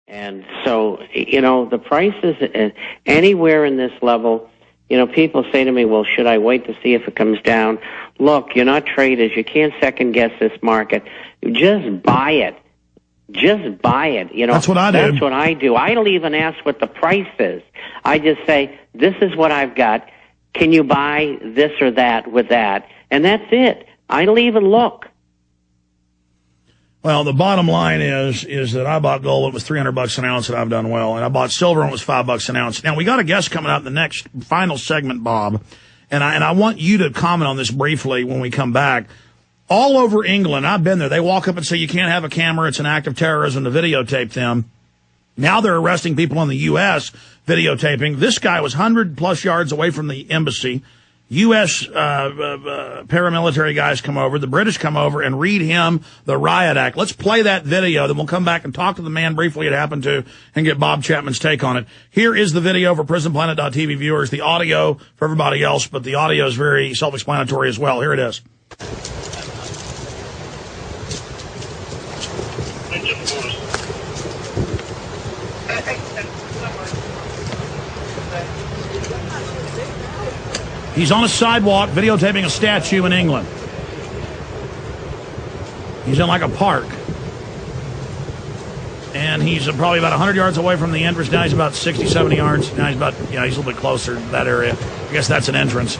And so, the prices anywhere in this level, people say to me, well, should I wait to see if it comes down? Look, you're not traders. You can't second guess this market. Just buy it. Just buy it. That's what I do. That's what I do. I don't even ask what the price is. I just say, this is what I've got. Can you buy this or that with that? And that's it. I don't even look. Well, the bottom line is that I bought gold when it was $300 an ounce, and I've done well. And I bought silver when it was $5 an ounce. Now, we got a guest coming up in the next final segment, Bob. And I want you to comment on this briefly when we come back. All over England, I've been there. They walk up and say, you can't have a camera. It's an act of terrorism to videotape them. Now they're arresting people in the U.S. videotaping. This guy was 100-plus yards away from the embassy. U.S. paramilitary guys come over. The British come over and read him the riot act. Let's play that video. Then we'll come back and talk to the man briefly it happened to and get Bob Chapman's take on it. Here is the video for PrisonPlanet.tv viewers, the audio for everybody else, but the audio is very self-explanatory as well. Here it is. He's on a sidewalk videotaping a statue in England. He's in like a park. And he's probably about 100 yards away from the entrance. Now he's about 60, 70 yards. Now he's he's a little bit closer to that area. I guess that's an entrance.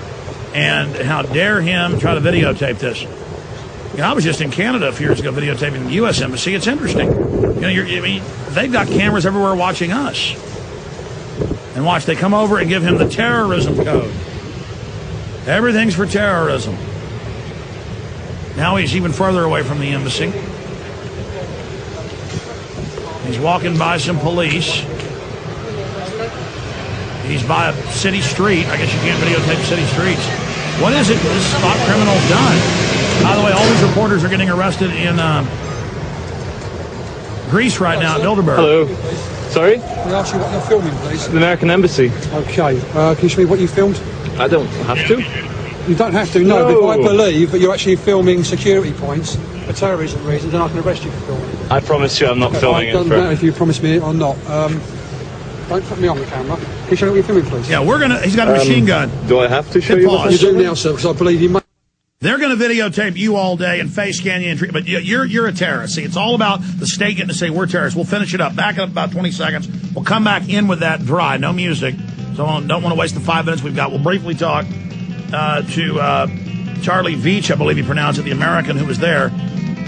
And how dare him try to videotape this? I was just in Canada a few years ago videotaping the U.S. Embassy. It's interesting. They've got cameras everywhere watching us. And watch, they come over and give him the terrorism code. Everything's for terrorism. Now he's even further away from the embassy. He's walking by some police. He's by a city street. I guess you can't videotape city streets. What is it this spot criminal's done? By the way, all these reporters are getting arrested in Greece right now at Bilderberg. Hello. Sorry? Can I ask you what you're filming, please? The American Embassy. Okay. Can you show me what you filmed? I don't have to. You don't have to, no. But if I believe that you're actually filming security points for terrorism reasons, then I can arrest you for filming. I promise you I'm not filming it. It doesn't matter if you promise me or not. Don't put me on the camera. Can you show me what you're filming, please? Yeah, he's got a machine gun. Do I have to show you what you do now, sir, because I believe you might. They're going to videotape you all day and face scan you, but you're a terrorist. See, it's all about the state getting to say we're terrorists. We'll finish it up. Back up about 20 seconds. We'll come back in with that dry, no music. So I don't want to waste the 5 minutes we've got. We'll briefly talk to Charlie Veach, I believe you pronounce it, the American who was there.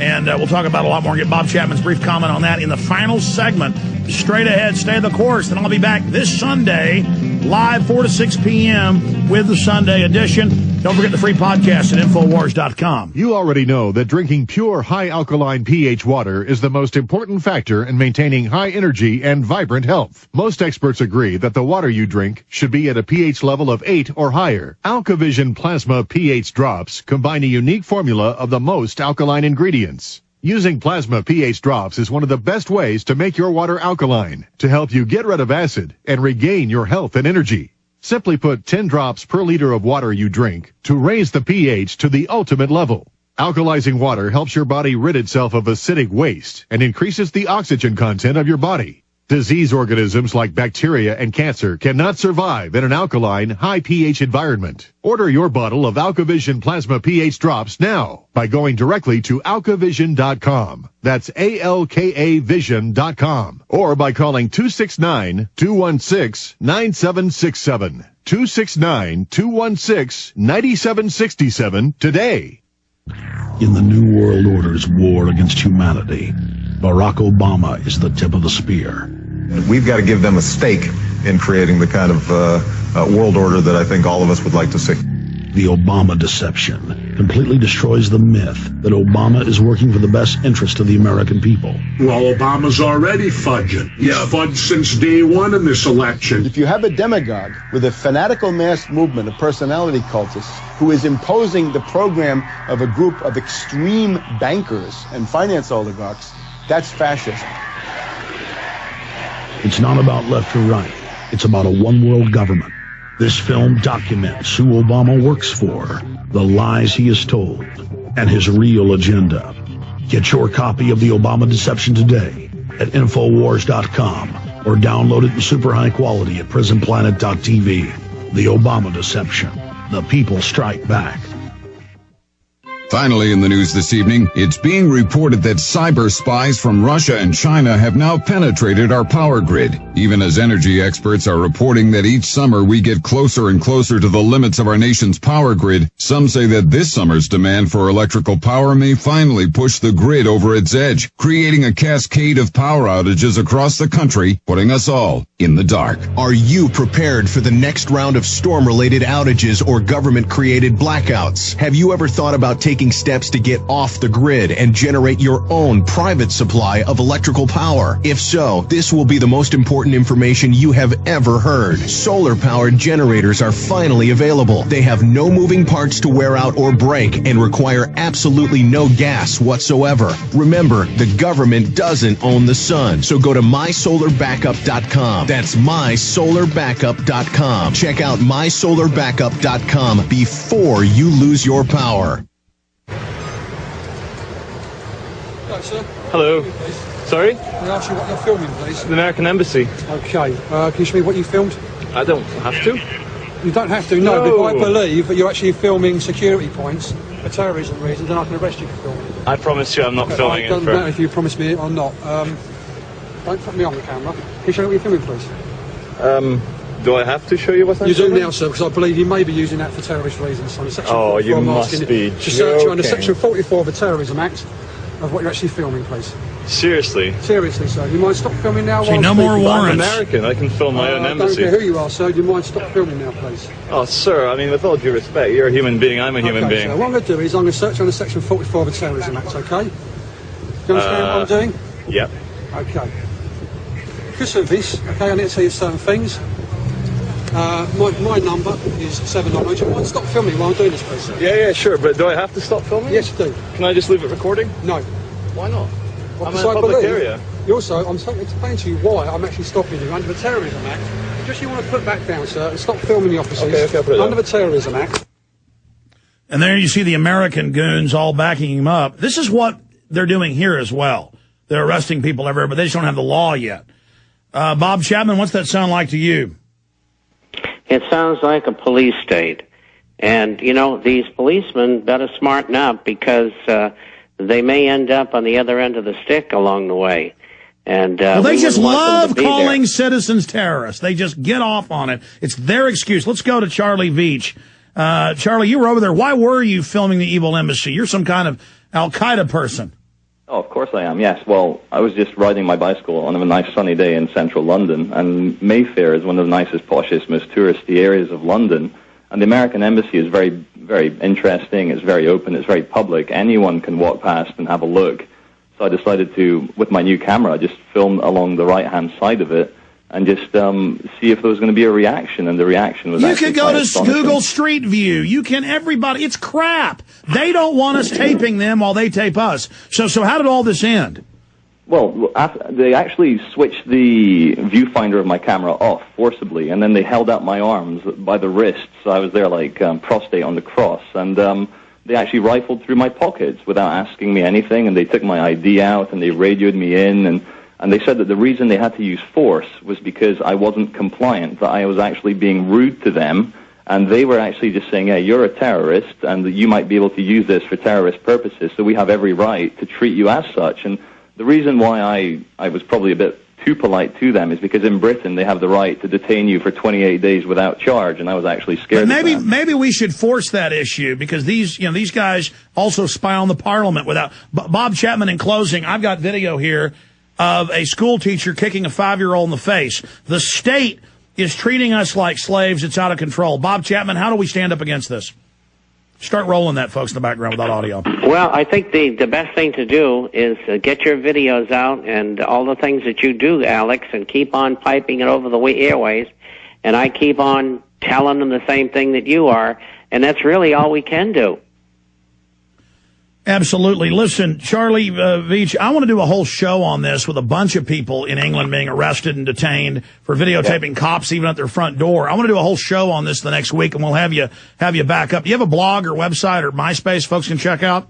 And we'll talk about a lot more and get Bob Chapman's brief comment on that in the final segment. Straight ahead, stay the course. Then I'll be back this Sunday, live 4 to 6 p.m. with the Sunday edition. Don't forget the free podcast at Infowars.com. You already know that drinking pure, high-alkaline pH water is the most important factor in maintaining high energy and vibrant health. Most experts agree that the water you drink should be at a pH level of 8 or higher. AlkaVision Plasma pH drops combine a unique formula of the most alkaline ingredients. Using Plasma pH drops is one of the best ways to make your water alkaline, to help you get rid of acid and regain your health and energy. Simply put 10 drops per liter of water you drink to raise the pH to the ultimate level. Alkalizing water helps your body rid itself of acidic waste and increases the oxygen content of your body. Disease organisms like bacteria and cancer cannot survive in an alkaline, high pH environment. Order your bottle of AlkaVision Plasma pH drops now by going directly to alkavision.com. That's ALKAvision.com. Or by calling 269-216-9767. 269-216-9767 today. In the New World Order's war against humanity, Barack Obama is the tip of the spear. We've got to give them a stake in creating the kind of world order that I think all of us would like to see. The Obama deception completely destroys the myth that Obama is working for the best interest of the American people. Well, Obama's already fudging. He's fudged since day one in this election. If you have a demagogue with a fanatical mass movement of personality cultists who is imposing the program of a group of extreme bankers and finance oligarchs, that's fascism. It's not about left or right. It's about a one-world government. This film documents who Obama works for, the lies he has told, and his real agenda. Get your copy of The Obama Deception today at Infowars.com or download it in super high quality at PrisonPlanet.tv. The Obama Deception. The people strike back. Finally in the news this evening, it's being reported that cyber spies from Russia and China have now penetrated our power grid. Even as energy experts are reporting that each summer we get closer and closer to the limits of our nation's power grid, some say that this summer's demand for electrical power may finally push the grid over its edge, creating a cascade of power outages across the country, putting us all in the dark. Are you prepared for the next round of storm-related outages or government-created blackouts? Have you ever thought about taking steps to get off the grid and generate your own private supply of electrical power? If so, this will be the most important information you have ever heard. Solar-powered generators are finally available. They have no moving parts to wear out or break and require absolutely no gas whatsoever. Remember, the government doesn't own the sun, so go to mysolarbackup.com. That's mysolarbackup.com. Check out mysolarbackup.com before you lose your power. Sir. Hello. Sorry? Can I ask you what you're filming, please? The American Embassy. Okay. Can you show me what you filmed? I don't have to. You don't have to, no. But I believe that you're actually filming security points for terrorism reasons, and I can arrest you for filming it. I promise you I'm not filming it doesn't matter if you promise me or not. Don't put me on the camera. Can you show me what you're filming, please? Do I have to show you what I'm filming? You do now, sir, because I believe you may be using that for terrorist reasons. On Section 44, you must be to search you under Section 44 of the Terrorism Act of what you're actually filming, please. Seriously? Seriously, sir. You mind stop filming now? See, no more warrants. I'm American. I can film my own embassy. I don't care who you are, sir. Do you mind stop filming now, please? Oh, sir, I mean, with all due respect, you're a human being, I'm a human being. Sir, what I'm going to do is I'm going to search under Section 44 of the Terrorism Act, okay? Do you understand what I'm doing? Yep. Okay. Because of this, okay, I need to tell you certain things. My number is 700. You mind stop filming while I'm doing this, please, sir? Yeah, sure, but do I have to stop filming? Yes, you do. Can I just leave it recording? No. Why not? Well, I'm in a public area. Also, I'm trying to explain to you why I'm actually stopping you under the Terrorism Act. Just you want to put back down, sir, and stop filming the officers. Okay, I'll put it under the Terrorism Act. And there you see the American goons all backing him up. This is what they're doing here as well. They're arresting people everywhere, but they just don't have the law yet. Bob Chapman, what's that sound like to you? It sounds like a police state. And, you know, these policemen better smarten up because they may end up on the other end of the stick along the way. And well, they just love calling citizens terrorists. They just get off on it. It's their excuse. Let's go to Charlie Veach. Charlie, you were over there. Why were you filming the evil embassy? You're some kind of Al-Qaeda person. Oh, of course I am, yes. Well, I was just riding my bicycle on a nice sunny day in central London, and Mayfair is one of the nicest, poshest, most touristy areas of London. And the American Embassy is very, very interesting. It's very open. It's very public. Anyone can walk past and have a look. So I decided to, with my new camera, just film along the right-hand side of it and just see if there was going to be a reaction. And the reaction was You can go to Google Street View. You can, everybody. It's crap. They don't want us taping them while they tape us. So how did all this end? Well, they actually switched the viewfinder of my camera off forcibly, and then they held out my arms by the wrists. So I was there like prostate on the cross, and they actually rifled through my pockets without asking me anything, and they took my ID out, and they radioed me in, and they said that the reason they had to use force was because I wasn't compliant, that I was actually being rude to them, and they were actually just saying, hey, you're a terrorist, and you might be able to use this for terrorist purposes, so we have every right to treat you as such. And the reason why I was probably a bit too polite to them is because in Britain they have the right to detain you for 28 days without charge, and I was actually scared. But of that. maybe we should force that issue because these guys also spy on the parliament without. Bob Chapman, in closing, I've got video here of a school teacher kicking a 5-year-old in the face. The state is treating us like slaves. It's out of control. Bob Chapman, how do we stand up against this? Start rolling that, folks, in the background without audio. Well, I think the best thing to do is get your videos out and all the things that you do, Alex, and keep on piping it over the airways. And I keep on telling them the same thing that you are, and that's really all we can do. Absolutely. Listen, Charlie Veach, I want to do a whole show on this with a bunch of people in England being arrested and detained for videotaping cops even at their front door. I want to do a whole show on this the next week, and we'll have you back up. Do you have a blog or website or MySpace folks can check out?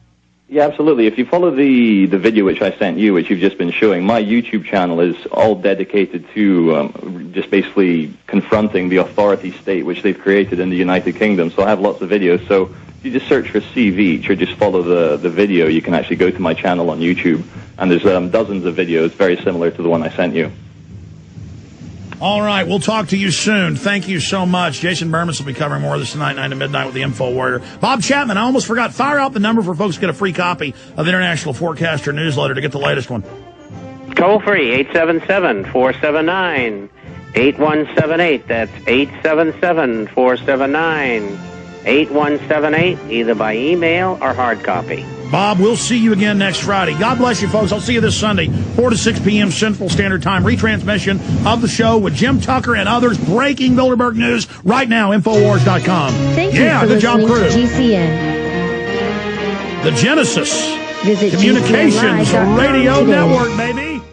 Yeah, absolutely. If you follow the video which I sent you, which you've just been showing, my YouTube channel is all dedicated to just basically confronting the authority state which they've created in the United Kingdom. So I have lots of videos. So if you just search for C-Veach or just follow the video, you can actually go to my channel on YouTube. And there's dozens of videos very similar to the one I sent you. All right, we'll talk to you soon. Thank you so much. Jason Bermas will be covering more of this tonight, 9 to midnight with the Info Warrior. Bob Chapman, I almost forgot. Fire out the number for folks to get a free copy of the International Forecaster newsletter to get the latest one. Toll free, 877-479-8178. That's 877-479-8178, either by email or hard copy. Bob, we'll see you again next Friday. God bless you, folks. I'll see you this Sunday, 4 to 6 p.m. Central Standard Time. Retransmission of the show with Jim Tucker and others. Breaking Bilderberg news right now, Infowars.com. Thank you for good job, listening crew. to GCN. The Genesis Visit Communications GCNlive.com Radio today. Network, baby.